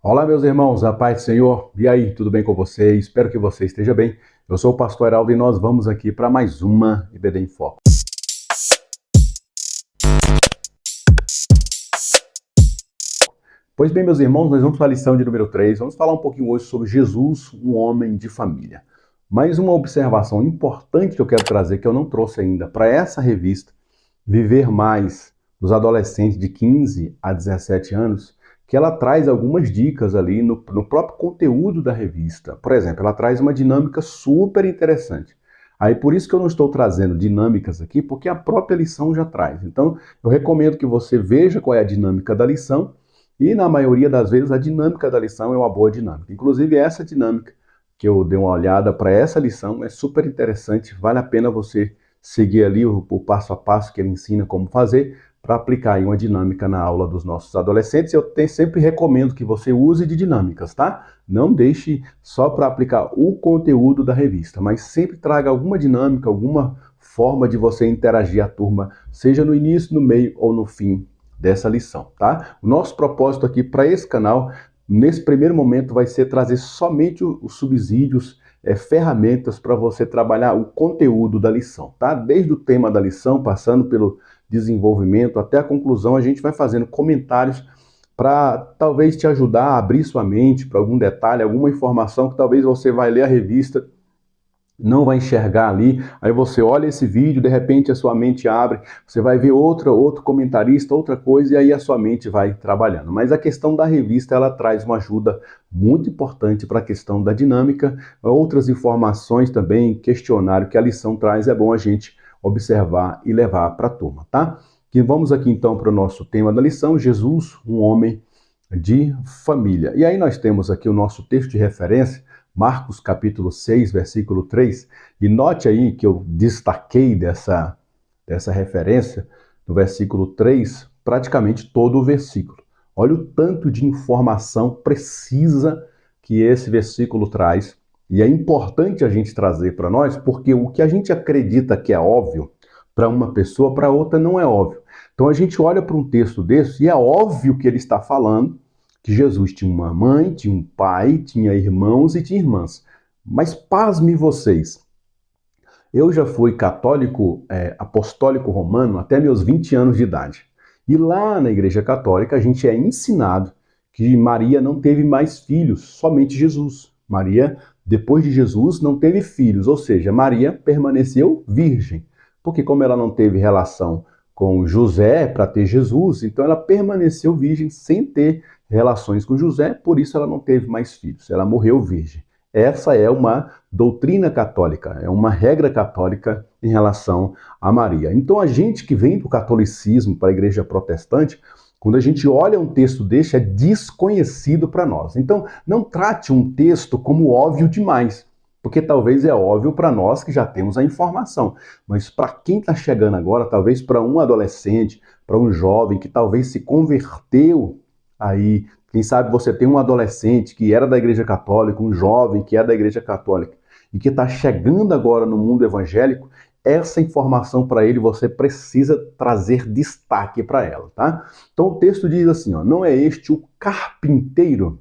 Olá, meus irmãos, a paz do Senhor. E aí, tudo bem com vocês? Espero que você esteja bem. Eu sou o pastor Heraldo e nós vamos aqui para mais uma IBD em Foco. Pois bem, meus irmãos, nós vamos para a lição de número 3. Vamos falar um pouquinho hoje sobre Jesus, um homem de família. Mas uma observação importante que eu quero trazer, que eu não trouxe ainda, para essa revista, Viver Mais, dos adolescentes de 15 a 17 anos, que ela traz algumas dicas ali no próprio conteúdo da revista. Por exemplo, ela traz uma dinâmica super interessante. Aí por isso que eu não estou trazendo dinâmicas aqui, porque a própria lição já traz. Então, eu recomendo que você veja qual é a dinâmica da lição e, na maioria das vezes, a dinâmica da lição é uma boa dinâmica. Inclusive, essa dinâmica que eu dei uma olhada para essa lição é super interessante, vale a pena você seguir ali o passo a passo que ele ensina como fazer, para aplicar aí uma dinâmica na aula dos nossos adolescentes. Eu sempre recomendo que você use de dinâmicas, tá? Não deixe só para aplicar o conteúdo da revista, mas sempre traga alguma dinâmica, alguma forma de você interagir a turma, seja no início, no meio ou no fim dessa lição, tá? O nosso propósito aqui para esse canal, nesse primeiro momento, vai ser trazer somente os subsídios, ferramentas para você trabalhar o conteúdo da lição, tá? Desde o tema da lição, passando pelo desenvolvimento até a conclusão, a gente vai fazendo comentários para talvez te ajudar a abrir sua mente para algum detalhe, alguma informação que talvez você vai ler a revista, não vai enxergar ali, aí você olha esse vídeo, de repente a sua mente abre, você vai ver outro comentarista, outra coisa, e aí a sua mente vai trabalhando. Mas a questão da revista, ela traz uma ajuda muito importante para a questão da dinâmica, outras informações também, questionário que a lição traz, é bom a gente observar e levar para a turma, tá? E vamos aqui então para o nosso tema da lição, Jesus, um homem de família. E aí nós temos aqui o nosso texto de referência, Marcos capítulo 6, versículo 3, e note aí que eu destaquei dessa referência, no versículo 3, praticamente todo o versículo. Olha o tanto de informação precisa que esse versículo traz, e é importante a gente trazer para nós, porque o que a gente acredita que é óbvio, para uma pessoa, para outra não é óbvio. Então a gente olha para um texto desse e é óbvio que ele está falando que Jesus tinha uma mãe, tinha um pai, tinha irmãos e tinha irmãs. Mas pasme vocês, eu já fui católico, apostólico romano até meus 20 anos de idade. E lá na Igreja Católica a gente é ensinado que Maria não teve mais filhos, somente Jesus. Maria, depois de Jesus, não teve filhos, ou seja, Maria permaneceu virgem. Porque como ela não teve relação com José para ter Jesus, então ela permaneceu virgem sem ter relações com José, por isso ela não teve mais filhos, ela morreu virgem. Essa é uma doutrina católica, é uma regra católica em relação a Maria. Então a gente que vem do catolicismo para a igreja protestante, quando a gente olha um texto deste, é desconhecido para nós. Então não trate um texto como óbvio demais, porque talvez é óbvio para nós que já temos a informação, mas para quem está chegando agora, talvez para um adolescente, para um jovem que talvez se converteu aí, quem sabe você tem um adolescente que era da Igreja Católica, um jovem que é da Igreja Católica e que está chegando agora no mundo evangélico, essa informação para ele você precisa trazer destaque para ela, tá? Então o texto diz assim, ó, não é este o carpinteiro?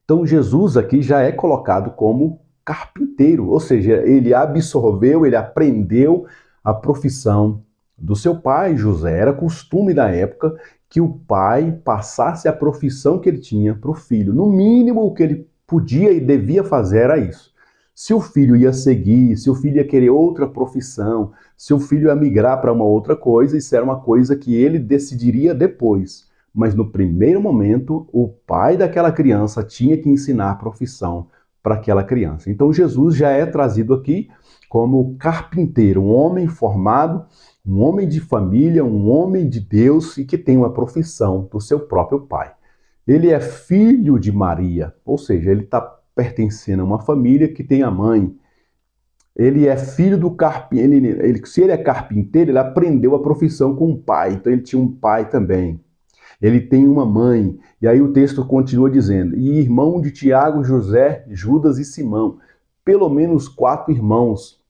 Então Jesus aqui já é colocado como carpinteiro, ou seja, ele absorveu, ele aprendeu a profissão do seu pai, José. Era costume da época que o pai passasse a profissão que ele tinha para o filho. No mínimo, o que ele podia e devia fazer era isso. Se o filho ia seguir, se o filho ia querer outra profissão, se o filho ia migrar para uma outra coisa, isso era uma coisa que ele decidiria depois. Mas no primeiro momento, o pai daquela criança tinha que ensinar a profissão para aquela criança. Então Jesus já é trazido aqui como carpinteiro, um homem formado, um homem de família, um homem de Deus e que tem uma profissão do seu próprio pai. Ele é filho de Maria, ou seja, ele está pertencendo a uma família que tem a mãe. Ele é filho do carpinteiro, se ele é carpinteiro, ele aprendeu a profissão com o pai, então ele tinha um pai também. Ele tem uma mãe, e aí o texto continua dizendo, e irmão de Tiago, José, Judas e Simão, pelo menos 4 irmãos,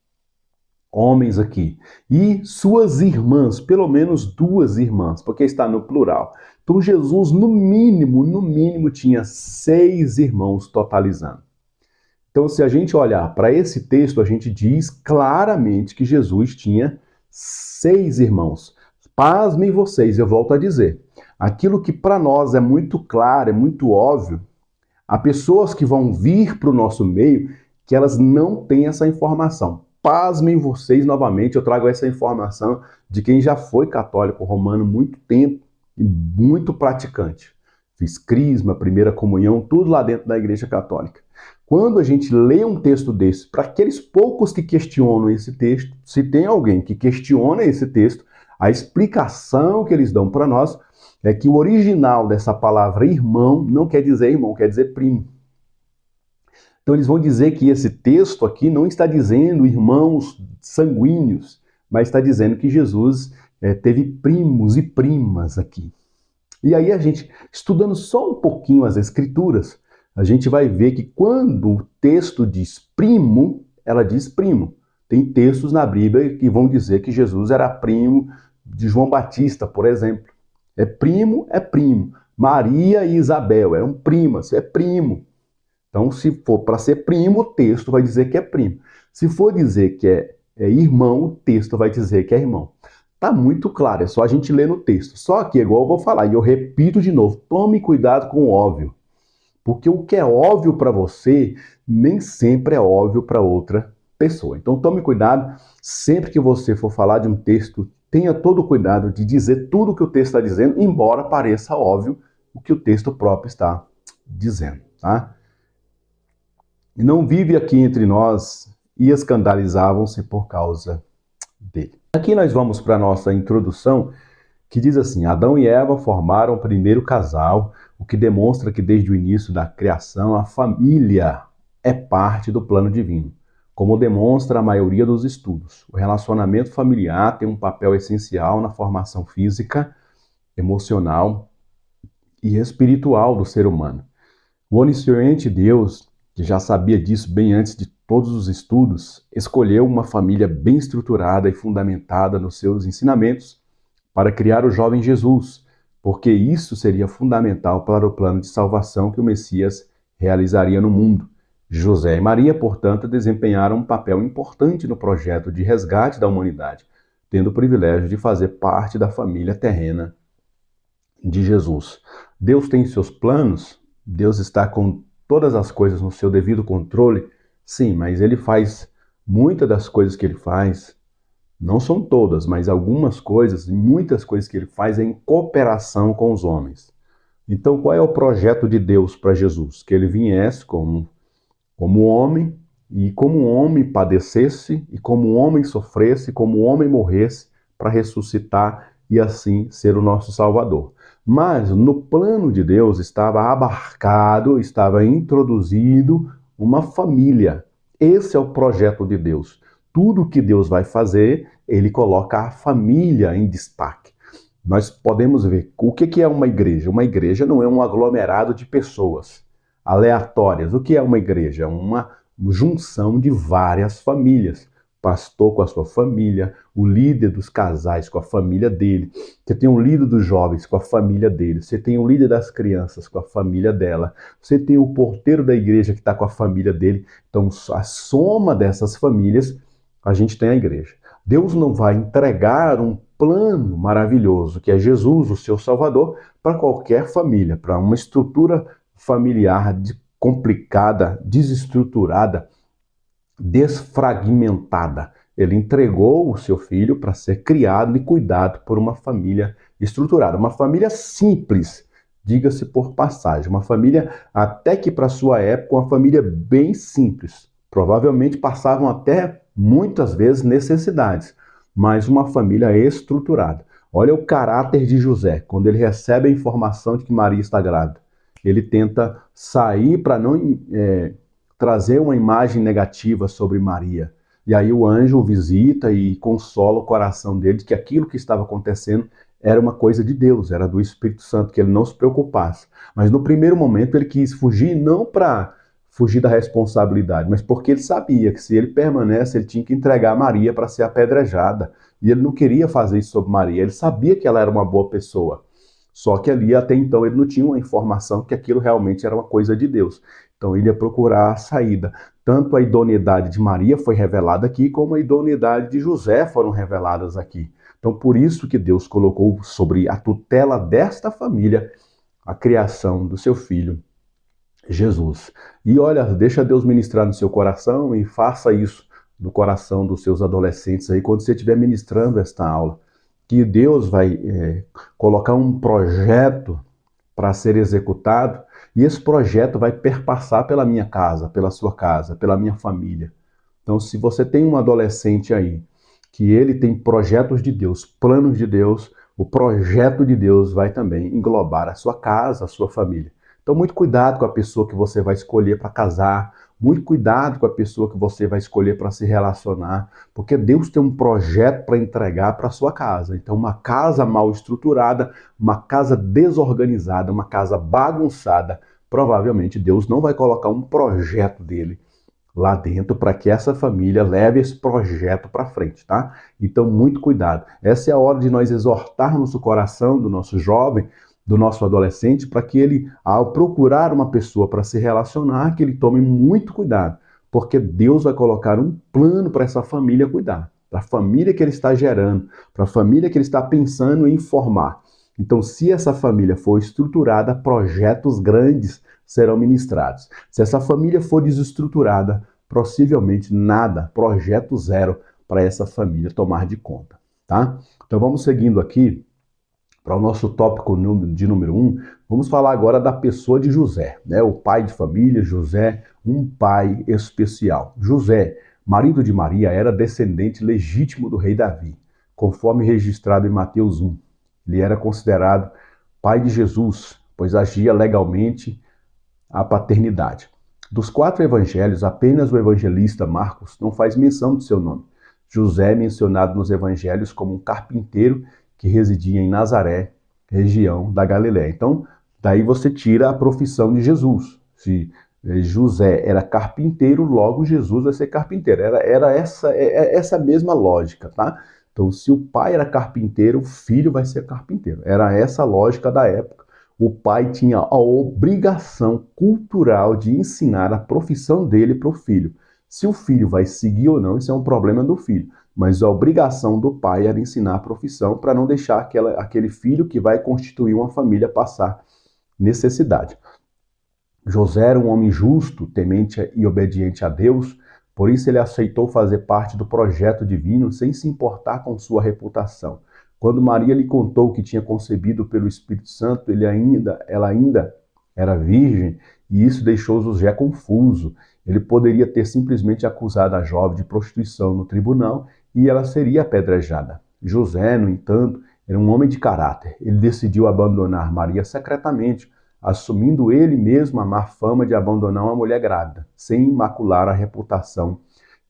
homens aqui, e suas irmãs, pelo menos 2 irmãs, porque está no plural. Então Jesus, no mínimo, tinha 6 irmãos totalizando. Então, se a gente olhar para esse texto, a gente diz claramente que Jesus tinha 6 irmãos. Pasmem vocês, eu volto a dizer. Aquilo que para nós é muito claro, é muito óbvio, há pessoas que vão vir para o nosso meio que elas não têm essa informação. Pasmem vocês novamente, eu trago essa informação de quem já foi católico romano muito tempo e muito praticante. Fiz crisma, primeira comunhão, tudo lá dentro da Igreja Católica. Quando a gente lê um texto desse, para aqueles poucos que questionam esse texto, se tem alguém que questiona esse texto, a explicação que eles dão para nós é que o original dessa palavra irmão não quer dizer irmão, quer dizer primo. Então eles vão dizer que esse texto aqui não está dizendo irmãos sanguíneos, mas está dizendo que Jesus teve primos e primas aqui. E aí a gente, estudando só um pouquinho as Escrituras, a gente vai ver que quando o texto diz primo, ela diz primo. Tem textos na Bíblia que vão dizer que Jesus era primo de João Batista, por exemplo. É primo, é primo. Maria e Isabel eram primas, é primo. Então, se for para ser primo, o texto vai dizer que é primo. Se for dizer que é irmão, o texto vai dizer que é irmão. Tá muito claro, é só a gente ler no texto. Só que, igual eu vou falar, e eu repito de novo, tome cuidado com o óbvio. Porque o que é óbvio para você, nem sempre é óbvio para outra pessoa. Então tome cuidado, sempre que você for falar de um texto, tenha todo o cuidado de dizer tudo o que o texto está dizendo, embora pareça óbvio o que o texto próprio está dizendo, tá? E não vive aqui entre nós e escandalizavam-se por causa dele. Aqui nós vamos para a nossa introdução, que diz assim: Adão e Eva formaram o primeiro casal, o que demonstra que desde o início da criação a família é parte do plano divino. Como demonstra a maioria dos estudos, o relacionamento familiar tem um papel essencial na formação física, emocional e espiritual do ser humano. O onisciente Deus, que já sabia disso bem antes de todos os estudos, escolheu uma família bem estruturada e fundamentada nos seus ensinamentos para criar o jovem Jesus, porque isso seria fundamental para o plano de salvação que o Messias realizaria no mundo. José e Maria, portanto, desempenharam um papel importante no projeto de resgate da humanidade, tendo o privilégio de fazer parte da família terrena de Jesus. Deus tem seus planos, Deus está com todas as coisas no seu devido controle, sim, mas ele faz muitas das coisas que ele faz. Não são todas, mas algumas coisas, muitas coisas que ele faz é em cooperação com os homens. Então, qual é o projeto de Deus para Jesus? Que ele viesse como homem, e como homem padecesse, e como homem sofresse, como homem morresse, para ressuscitar e assim ser o nosso Salvador. Mas no plano de Deus estava abarcado, estava introduzido uma família. Esse é o projeto de Deus. Tudo que Deus vai fazer, ele coloca a família em destaque. Nós podemos ver o que é uma igreja. Uma igreja não é um aglomerado de pessoas aleatórias. O que é uma igreja? Uma junção de várias famílias. Pastor com a sua família, o líder dos casais com a família dele, você tem o líder dos jovens com a família dele, você tem o líder das crianças com a família dela, você tem o porteiro da igreja que está com a família dele. Então, a soma dessas famílias, a gente tem a igreja. Deus não vai entregar um plano maravilhoso, que é Jesus, o seu Salvador, para qualquer família, para uma estrutura familiar complicada, desestruturada, desfragmentada. Ele entregou o seu filho para ser criado e cuidado por uma família estruturada, uma família simples, diga-se por passagem, uma família até que para sua época, uma família bem simples. Provavelmente passavam até muitas vezes necessidades, mas uma família estruturada. Olha o caráter de José, quando ele recebe a informação de que Maria está grávida. Ele tenta sair para não trazer uma imagem negativa sobre Maria. E aí o anjo o visita e consola o coração dele de que aquilo que estava acontecendo era uma coisa de Deus, era do Espírito Santo, que ele não se preocupasse. Mas no primeiro momento ele quis fugir, não para fugir da responsabilidade, mas porque ele sabia que se ele permanece, ele tinha que entregar Maria para ser apedrejada. E ele não queria fazer isso sobre Maria, ele sabia que ela era uma boa pessoa. Só que ali até então ele não tinha uma informação que aquilo realmente era uma coisa de Deus. Então ele ia procurar a saída. Tanto a idoneidade de Maria foi revelada aqui, como a idoneidade de José foram reveladas aqui. Então por isso que Deus colocou sobre a tutela desta família a criação do seu filho Jesus. E olha, deixa Deus ministrar no seu coração e faça isso no coração dos seus adolescentes aí quando você estiver ministrando esta aula. Que Deus vai colocar um projeto para ser executado e esse projeto vai perpassar pela minha casa, pela sua casa, pela minha família. Então, se você tem um adolescente aí que ele tem projetos de Deus, planos de Deus, o projeto de Deus vai também englobar a sua casa, a sua família. Então, muito cuidado com a pessoa que você vai escolher para casar, muito cuidado com a pessoa que você vai escolher para se relacionar, porque Deus tem um projeto para entregar para a sua casa. Então, uma casa mal estruturada, uma casa desorganizada, uma casa bagunçada, provavelmente Deus não vai colocar um projeto dele lá dentro para que essa família leve esse projeto para frente, tá? Então, muito cuidado. Essa é a hora de nós exortarmos o coração do nosso jovem, do nosso adolescente, para que ele, ao procurar uma pessoa para se relacionar, que ele tome muito cuidado, porque Deus vai colocar um plano para essa família cuidar, para a família que ele está gerando, para a família que ele está pensando em formar. Então, se essa família for estruturada, projetos grandes serão ministrados. Se essa família for desestruturada, possivelmente nada, projeto zero para essa família tomar de conta, tá? Então vamos seguindo aqui para o nosso tópico de número 1. Vamos falar agora da pessoa de José, né? O pai de família, José, um pai especial. José, marido de Maria, era descendente legítimo do rei Davi, conforme registrado em Mateus 1. Ele era considerado pai de Jesus, pois agia legalmente a paternidade. Dos 4 evangelhos, apenas o evangelista Marcos não faz menção do seu nome. José é mencionado nos evangelhos como um carpinteiro que residia em Nazaré, região da Galiléia. Então, daí você tira a profissão de Jesus. Se José era carpinteiro, logo Jesus vai ser carpinteiro. Era essa mesma lógica, tá? Então, se o pai era carpinteiro, o filho vai ser carpinteiro. Era essa a lógica da época. O pai tinha a obrigação cultural de ensinar a profissão dele para o filho. Se o filho vai seguir ou não, isso é um problema do filho. Mas a obrigação do pai era ensinar a profissão para não deixar aquele filho que vai constituir uma família passar necessidade. José era um homem justo, temente e obediente a Deus, por isso ele aceitou fazer parte do projeto divino sem se importar com sua reputação. Quando Maria lhe contou que tinha concebido pelo Espírito Santo, ela ainda era virgem, e isso deixou José confuso. Ele poderia ter simplesmente acusado a jovem de prostituição no tribunal e ela seria apedrejada. José, no entanto, era um homem de caráter. Ele decidiu abandonar Maria secretamente, assumindo ele mesmo a má fama de abandonar uma mulher grávida, sem macular a reputação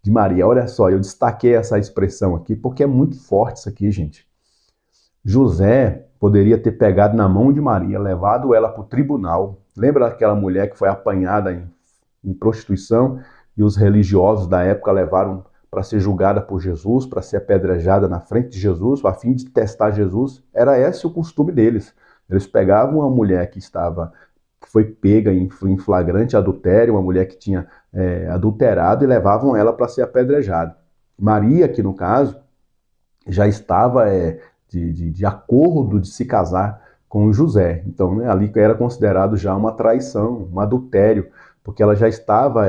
de Maria. Olha só, eu destaquei essa expressão aqui porque é muito forte isso aqui, gente. José poderia ter pegado na mão de Maria, levado ela para o tribunal. Lembra daquela mulher que foi apanhada em prostituição e os religiosos da época levaram para ser julgada por Jesus, para ser apedrejada na frente de Jesus, a fim de testar Jesus? Era esse o costume deles. Eles pegavam uma mulher que foi pega em flagrante adultério, uma mulher que tinha adulterado, e levavam ela para ser apedrejada. Maria, que no caso, já estava de acordo de se casar com José. Então, né, ali era considerado já uma traição, um adultério, porque ela já estava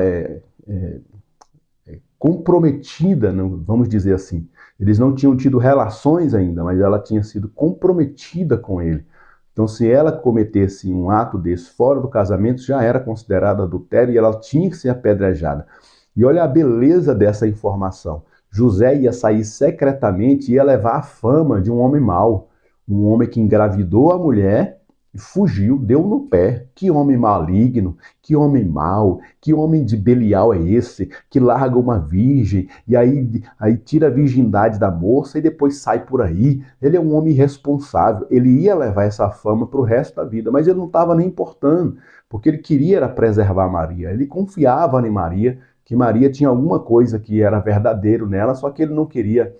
comprometida, vamos dizer assim. Eles não tinham tido relações ainda, mas ela tinha sido comprometida com ele. Então, se ela cometesse um ato desse fora do casamento, já era considerado adultério e ela tinha que ser apedrejada. E olha a beleza dessa informação. José ia sair secretamente e ia levar a fama de um homem mau. Um homem que engravidou a mulher e fugiu, deu no pé. Que homem maligno, que homem mau, que homem de Belial é esse, que larga uma virgem e aí tira a virgindade da moça e depois sai por aí. Ele é um homem irresponsável. Ele ia levar essa fama para o resto da vida, mas ele não estava nem importando, porque ele queria era preservar Maria. Ele confiava em Maria, que Maria tinha alguma coisa que era verdadeiro nela, só que ele não queria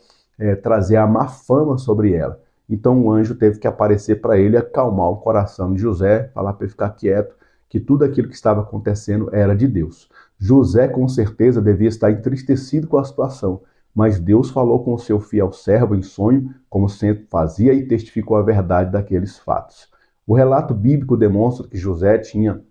trazer a má fama sobre ela. Então o anjo teve que aparecer para ele, acalmar o coração de José, falar para ele ficar quieto, que tudo aquilo que estava acontecendo era de Deus. José, com certeza, devia estar entristecido com a situação, mas Deus falou com o seu fiel servo em sonho, como sempre fazia, e testificou a verdade daqueles fatos. O relato bíblico demonstra que José tinha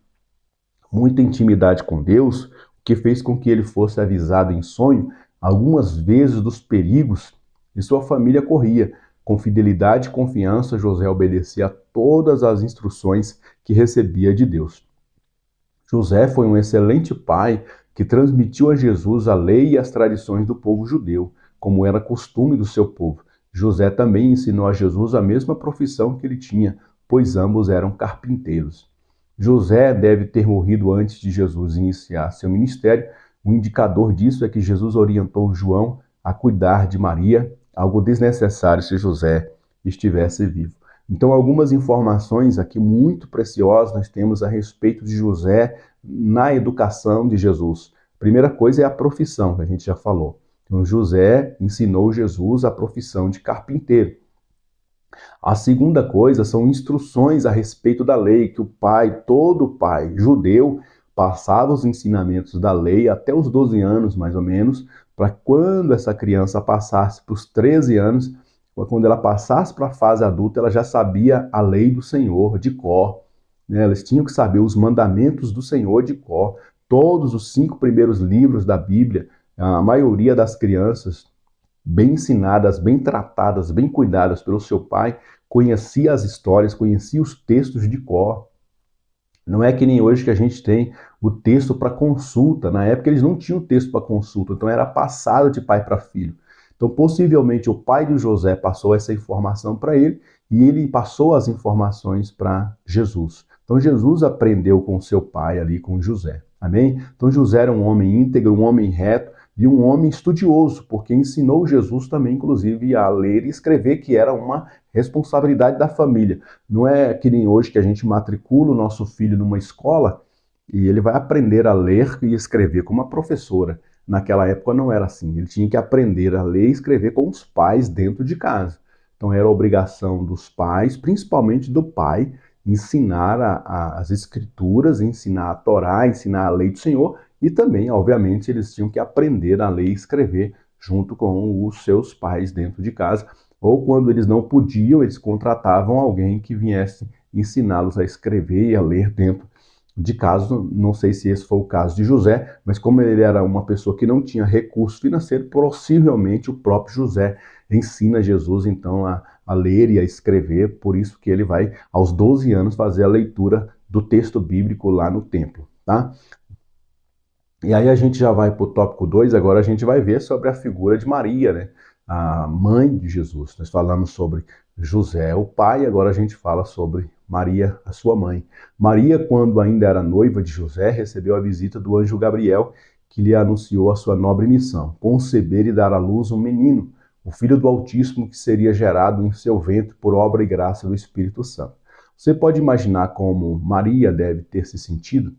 muita intimidade com Deus, o que fez com que ele fosse avisado em sonho algumas vezes dos perigos que sua família corria. Com fidelidade e confiança, José obedecia a todas as instruções que recebia de Deus. José foi um excelente pai que transmitiu a Jesus a lei e as tradições do povo judeu, como era costume do seu povo. José também ensinou a Jesus a mesma profissão que ele tinha, pois ambos eram carpinteiros. José deve ter morrido antes de Jesus iniciar seu ministério. Um indicador disso é que Jesus orientou João a cuidar de Maria, algo desnecessário se José estivesse vivo. Então, algumas informações aqui muito preciosas nós temos a respeito de José na educação de Jesus. A primeira coisa é a profissão, que a gente já falou. Então, José ensinou Jesus a profissão de carpinteiro. A segunda coisa são instruções a respeito da lei, que o pai, todo pai judeu, passava os ensinamentos da lei até os 12 anos, mais ou menos, para quando essa criança passasse para os 13 anos, quando ela passasse para a fase adulta, ela já sabia a lei do Senhor de cor. Né? Elas tinham que saber os mandamentos do Senhor de cor. Todos os 5 primeiros livros da Bíblia, a maioria das crianças, bem ensinadas, bem tratadas, bem cuidadas pelo seu pai, conhecia as histórias, conhecia os textos de cor. Não é que nem hoje que a gente tem o texto para consulta. Na época eles não tinham texto para consulta, então era passado de pai para filho. Então possivelmente o pai de José passou essa informação para ele e ele passou as informações para Jesus. Então Jesus aprendeu com seu pai ali, com José. Amém? Então José era um homem íntegro, um homem reto e um homem estudioso, porque ensinou Jesus também, inclusive, a ler e escrever, que era uma responsabilidade da família. Não é que nem hoje que a gente matricula o nosso filho numa escola e ele vai aprender a ler e escrever como uma professora. Naquela época não era assim. Ele tinha que aprender a ler e escrever com os pais dentro de casa. Então era obrigação dos pais, principalmente do pai, ensinar as escrituras, ensinar a Torá, ensinar a lei do Senhor e também, obviamente, eles tinham que aprender a ler e escrever junto com os seus pais dentro de casa. Ou quando eles não podiam, eles contratavam alguém que viesse ensiná-los a escrever e a ler dentro de casa. Não sei se esse foi o caso de José, mas como ele era uma pessoa que não tinha recurso financeiro, possivelmente o próprio José ensina Jesus então a ler e a escrever, por isso que ele vai aos 12 anos fazer a leitura do texto bíblico lá no templo, tá? E aí a gente já vai para o tópico 2, agora a gente vai ver sobre a figura de Maria, né? A mãe de Jesus. Nós falamos sobre José, o pai, agora a gente fala sobre Maria, a sua mãe. Maria, quando ainda era noiva de José, recebeu a visita do anjo Gabriel, que lhe anunciou a sua nobre missão: conceber e dar à luz um menino, o Filho do Altíssimo, que seria gerado em seu ventre por obra e graça do Espírito Santo. Você pode imaginar como Maria deve ter se sentido?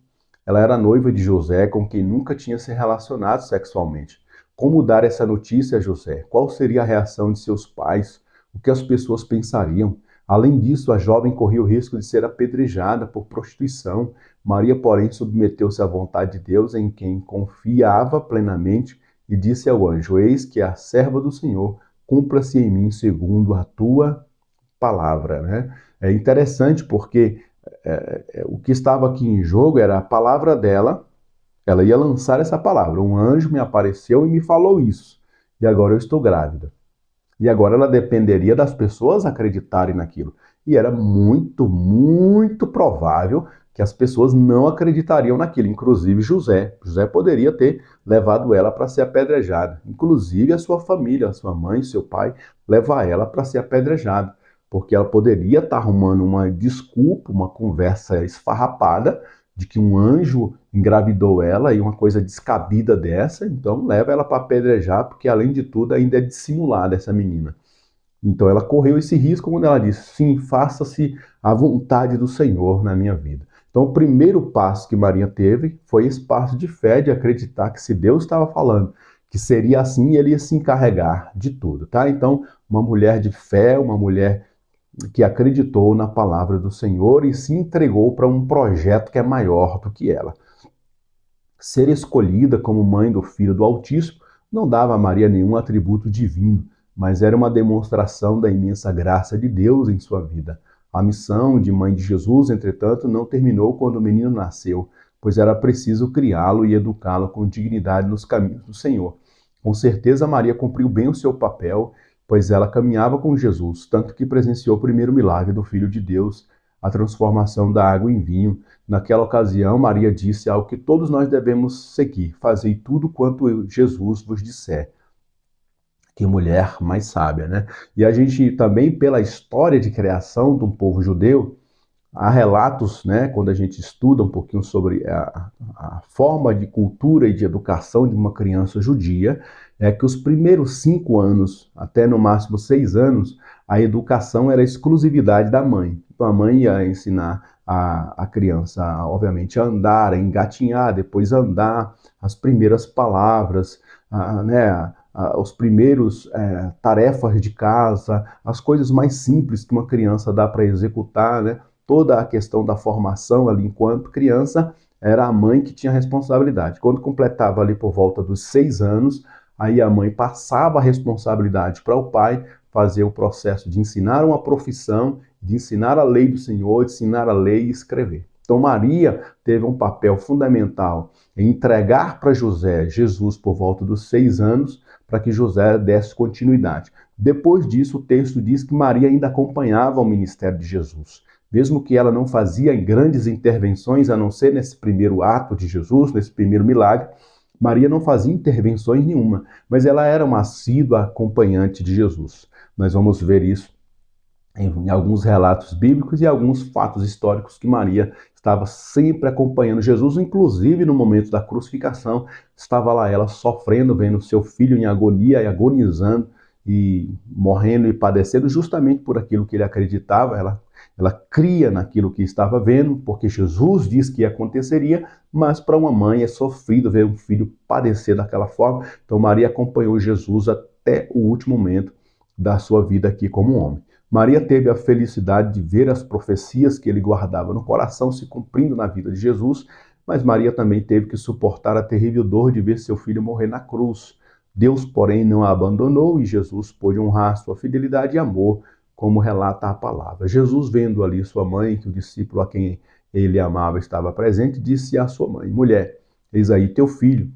Ela era noiva de José, com quem nunca tinha se relacionado sexualmente. Como dar essa notícia a José? Qual seria a reação de seus pais? O que as pessoas pensariam? Além disso, a jovem corria o risco de ser apedrejada por prostituição. Maria, porém, submeteu-se à vontade de Deus, em quem confiava plenamente, e disse ao anjo: eis que a serva do Senhor, cumpra-se em mim segundo a tua palavra. Né? É interessante porque o que estava aqui em jogo era a palavra dela. Ela ia lançar essa palavra. Um anjo me apareceu e me falou isso. E agora eu estou grávida. E agora ela dependeria das pessoas acreditarem naquilo. E era muito, muito provável que as pessoas não acreditariam naquilo. Inclusive José. José poderia ter levado ela para ser apedrejada. Inclusive a sua família, a sua mãe, seu pai, levar ela para ser apedrejada. Porque ela poderia estar arrumando uma desculpa, uma conversa esfarrapada de que um anjo engravidou ela e uma coisa descabida dessa, então leva ela para apedrejar, porque além de tudo ainda é dissimulada essa menina. Então ela correu esse risco quando ela disse: sim, faça-se a vontade do Senhor na minha vida. Então o primeiro passo que Maria teve foi esse passo de fé, de acreditar que se Deus estava falando que seria assim, ele ia se encarregar de tudo, tá? Então uma mulher de fé, uma mulher que acreditou na palavra do Senhor e se entregou para um projeto que é maior do que ela. Ser escolhida como mãe do Filho do Altíssimo não dava a Maria nenhum atributo divino, mas era uma demonstração da imensa graça de Deus em sua vida. A missão de mãe de Jesus, entretanto, não terminou quando o menino nasceu, pois era preciso criá-lo e educá-lo com dignidade nos caminhos do Senhor. Com certeza, Maria cumpriu bem o seu papel, pois ela caminhava com Jesus, tanto que presenciou o primeiro milagre do Filho de Deus, a transformação da água em vinho. Naquela ocasião, Maria disse algo que todos nós devemos seguir: fazei tudo quanto Jesus vos disser. Que mulher mais sábia, né? E a gente também, pela história de criação de um povo judeu, há relatos, né, quando a gente estuda um pouquinho sobre a forma de cultura e de educação de uma criança judia, é que os primeiros 5 anos, até no máximo 6 anos, a educação era exclusividade da mãe. Então a mãe ia ensinar a criança, obviamente, a andar, a engatinhar, depois andar, as primeiras palavras, né, os primeiros tarefas de casa, as coisas mais simples que uma criança dá para executar, né? Toda a questão da formação ali enquanto criança, era a mãe que tinha responsabilidade. Quando completava ali por volta dos 6 anos, aí a mãe passava a responsabilidade para o pai fazer o processo de ensinar uma profissão, de ensinar a lei do Senhor, de ensinar a lei e escrever. Então Maria teve um papel fundamental em entregar para José Jesus por volta dos 6 anos, para que José desse continuidade. Depois disso, o texto diz que Maria ainda acompanhava o ministério de Jesus. Mesmo que ela não fazia grandes intervenções, a não ser nesse primeiro ato de Jesus, nesse primeiro milagre, Maria não fazia intervenções nenhuma, mas ela era uma assídua acompanhante de Jesus. Nós vamos ver isso em alguns relatos bíblicos e alguns fatos históricos que Maria estava sempre acompanhando Jesus, inclusive no momento da crucificação, estava lá ela sofrendo, vendo seu filho em agonia e agonizando e morrendo e padecendo justamente por aquilo que ele acreditava. Ela cria naquilo que estava vendo, porque Jesus disse que aconteceria, mas para uma mãe é sofrido ver um filho padecer daquela forma. Então Maria acompanhou Jesus até o último momento da sua vida aqui como homem. Maria teve a felicidade de ver as profecias que ele guardava no coração se cumprindo na vida de Jesus, mas Maria também teve que suportar a terrível dor de ver seu filho morrer na cruz. Deus, porém, não a abandonou e Jesus pôde honrar sua fidelidade e amor, como relata a palavra. Jesus, vendo ali sua mãe, que o discípulo a quem ele amava estava presente, disse à sua mãe: mulher, eis aí teu filho.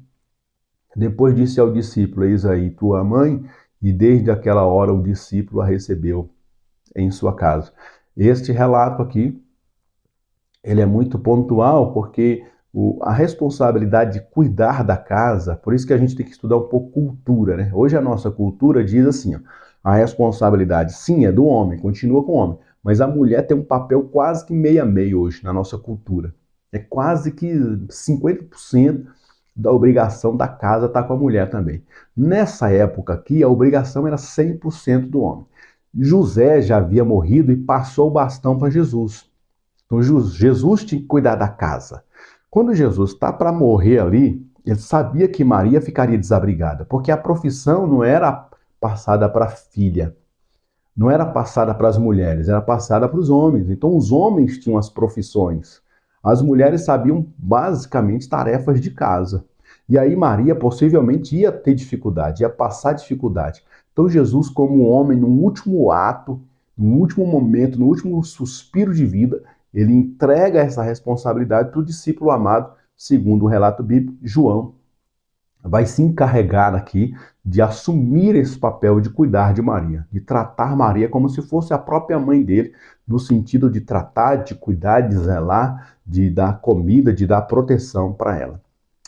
Depois disse ao discípulo: eis aí tua mãe, e desde aquela hora o discípulo a recebeu em sua casa. Este relato aqui, ele é muito pontual, porque a responsabilidade de cuidar da casa, por isso que a gente tem que estudar um pouco cultura, né? Hoje a nossa cultura diz assim, ó, a responsabilidade sim é do homem, continua com o homem, mas a mulher tem um papel quase que meio a meio hoje na nossa cultura. É quase que 50% da obrigação da casa está com a mulher também. Nessa época aqui, a obrigação era 100% do homem. José já havia morrido e passou o bastão para Jesus. Então Jesus tinha que cuidar da casa. Quando Jesus está para morrer ali, ele sabia que Maria ficaria desabrigada, porque a profissão não era passada para a filha, não era passada para as mulheres, era passada para os homens. Então os homens tinham as profissões. As mulheres sabiam basicamente tarefas de casa. E aí Maria possivelmente ia ter dificuldade, ia passar dificuldade. Então Jesus, como homem, no último ato, no último momento, no último suspiro de vida, ele entrega essa responsabilidade para o discípulo amado, segundo o relato bíblico, João vai se encarregar aqui de assumir esse papel de cuidar de Maria, de tratar Maria como se fosse a própria mãe dele, no sentido de tratar, de cuidar, de zelar, de dar comida, de dar proteção para ela.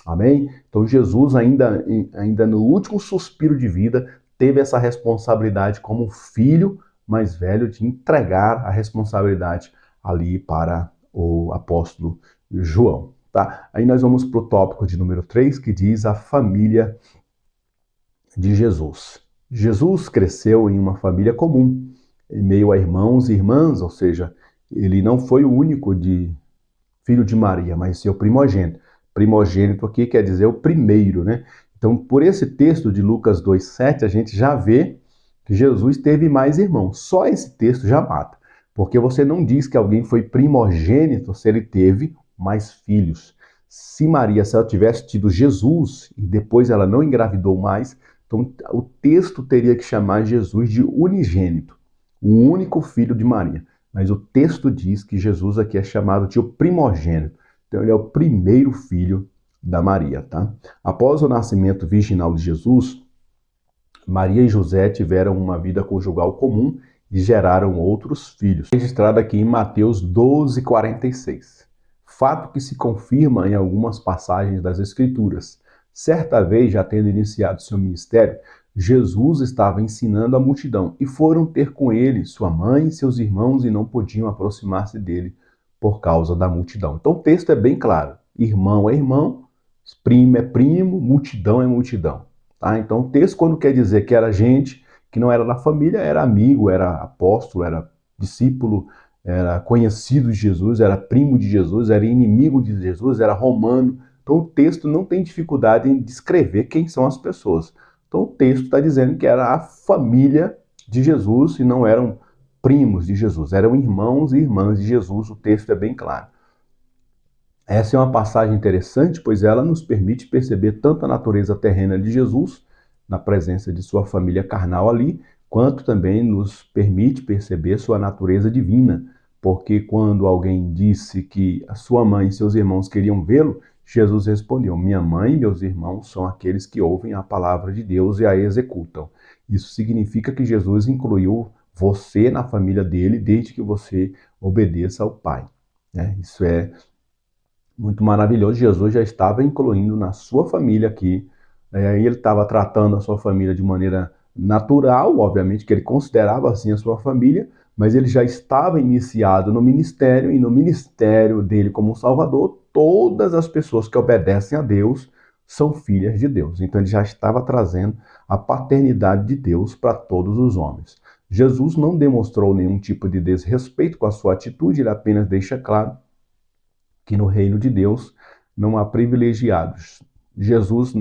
Amém? Então Jesus, ainda no último suspiro de vida, teve essa responsabilidade como filho mais velho de entregar a responsabilidade ali para o apóstolo João. Tá? Aí nós vamos para o tópico de número 3, que diz a família de Jesus. Jesus cresceu em uma família comum, em meio a irmãos e irmãs, ou seja, ele não foi o único filho de Maria, mas seu primogênito. Primogênito aqui quer dizer o primeiro, né? Então, por esse texto de Lucas 2,7, a gente já vê que Jesus teve mais irmãos. Só esse texto já mata, porque você não diz que alguém foi primogênito se ele teve mais filhos. Se Maria, se ela tivesse tido Jesus e depois ela não engravidou mais, então o texto teria que chamar Jesus de unigênito, o único filho de Maria. Mas o texto diz que Jesus aqui é chamado de o primogênito. Então ele é o primeiro filho da Maria, tá? Após o nascimento virginal de Jesus, Maria e José tiveram uma vida conjugal comum e geraram outros filhos. Registrado aqui em Mateus 12:46. Fato que se confirma em algumas passagens das Escrituras. Certa vez, já tendo iniciado seu ministério, Jesus estava ensinando a multidão e foram ter com ele sua mãe e seus irmãos e não podiam aproximar-se dele por causa da multidão. Então o texto é bem claro. Irmão é irmão, primo é primo, multidão é multidão. Tá? Então o texto, quando quer dizer que era gente que não era da família, era amigo, era apóstolo, era discípulo, era conhecido de Jesus, era primo de Jesus, era inimigo de Jesus, era romano. Então o texto não tem dificuldade em descrever quem são as pessoas. Então o texto está dizendo que era a família de Jesus e não eram primos de Jesus, eram irmãos e irmãs de Jesus, o texto é bem claro. Essa é uma passagem interessante, pois ela nos permite perceber tanto a natureza terrena de Jesus, na presença de sua família carnal ali, quanto também nos permite perceber sua natureza divina, porque quando alguém disse que a sua mãe e seus irmãos queriam vê-lo, Jesus respondeu: minha mãe e meus irmãos são aqueles que ouvem a palavra de Deus e a executam. Isso significa que Jesus incluiu você na família dele, desde que você obedeça ao Pai. Isso é muito maravilhoso. Jesus já estava incluindo na sua família aqui, e ele estava tratando a sua família de maneira natural, obviamente que ele considerava assim a sua família, mas ele já estava iniciado no ministério, e no ministério dele como Salvador, todas as pessoas que obedecem a Deus são filhas de Deus. Então ele já estava trazendo a paternidade de Deus para todos os homens. Jesus não demonstrou nenhum tipo de desrespeito com a sua atitude, ele apenas deixa claro que no reino de Deus não há privilegiados. Jesus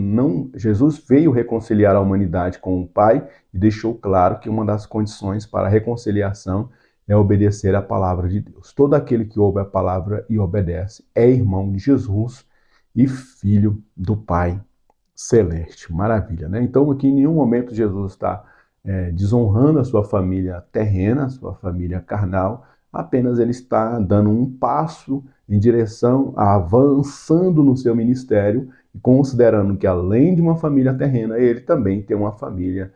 veio reconciliar a humanidade com o Pai e deixou claro que uma das condições para a reconciliação é obedecer à palavra de Deus. Todo aquele que ouve a palavra e obedece é irmão de Jesus e filho do Pai celeste. Maravilha, né? Então aqui em nenhum momento Jesus está desonrando a sua família terrena, a sua família carnal, apenas ele está dando um passo em direção a avançando no seu ministério e considerando que além de uma família terrena, ele também tem uma família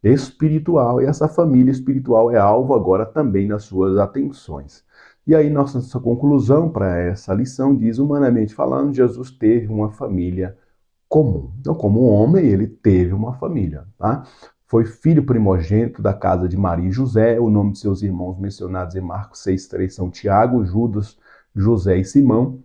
espiritual, e essa família espiritual é alvo agora também das suas atenções. E aí nossa conclusão para essa lição diz: humanamente falando, Jesus teve uma família comum. Então, como um homem, ele teve uma família, tá? Foi filho primogênito da casa de Maria e José. O nome de seus irmãos mencionados em Marcos 6,3 são Tiago, Judas, José e Simão.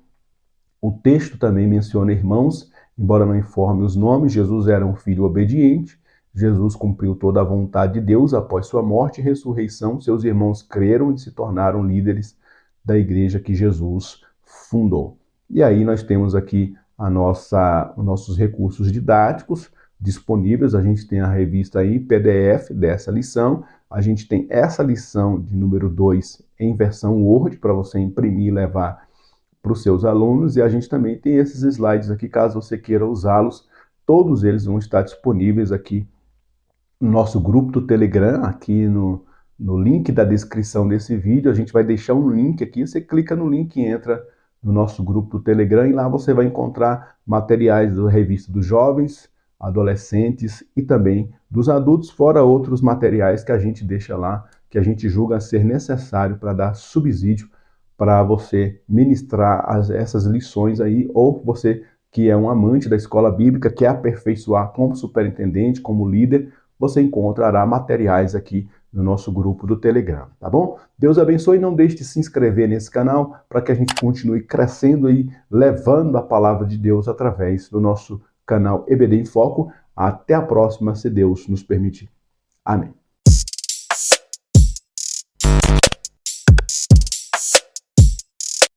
O texto também menciona irmãos, embora não informe os nomes. Jesus era um filho obediente. Jesus cumpriu toda a vontade de Deus após sua morte e ressurreição. Seus irmãos creram e se tornaram líderes da igreja que Jesus fundou. E aí nós temos aqui os nossos recursos didáticos disponíveis. A gente tem a revista aí, PDF dessa lição. A gente tem essa lição de número 2 em versão Word para você imprimir e levar para os seus alunos. E a gente também tem esses slides aqui, caso você queira usá-los. Todos eles vão estar disponíveis aqui no nosso grupo do Telegram, aqui no link da descrição desse vídeo. A gente vai deixar um link aqui, você clica no link e entra no nosso grupo do Telegram, e lá você vai encontrar materiais da revista dos jovens, adolescentes e também dos adultos, fora outros materiais que a gente deixa lá, que a gente julga ser necessário para dar subsídio para você ministrar essas lições aí, ou você que é um amante da escola bíblica, quer aperfeiçoar como superintendente, como líder, você encontrará materiais aqui no nosso grupo do Telegram, tá bom? Deus abençoe, e não deixe de se inscrever nesse canal para que a gente continue crescendo e levando a palavra de Deus através do nosso canal EBD em Foco. Até a próxima, se Deus nos permitir. Amém.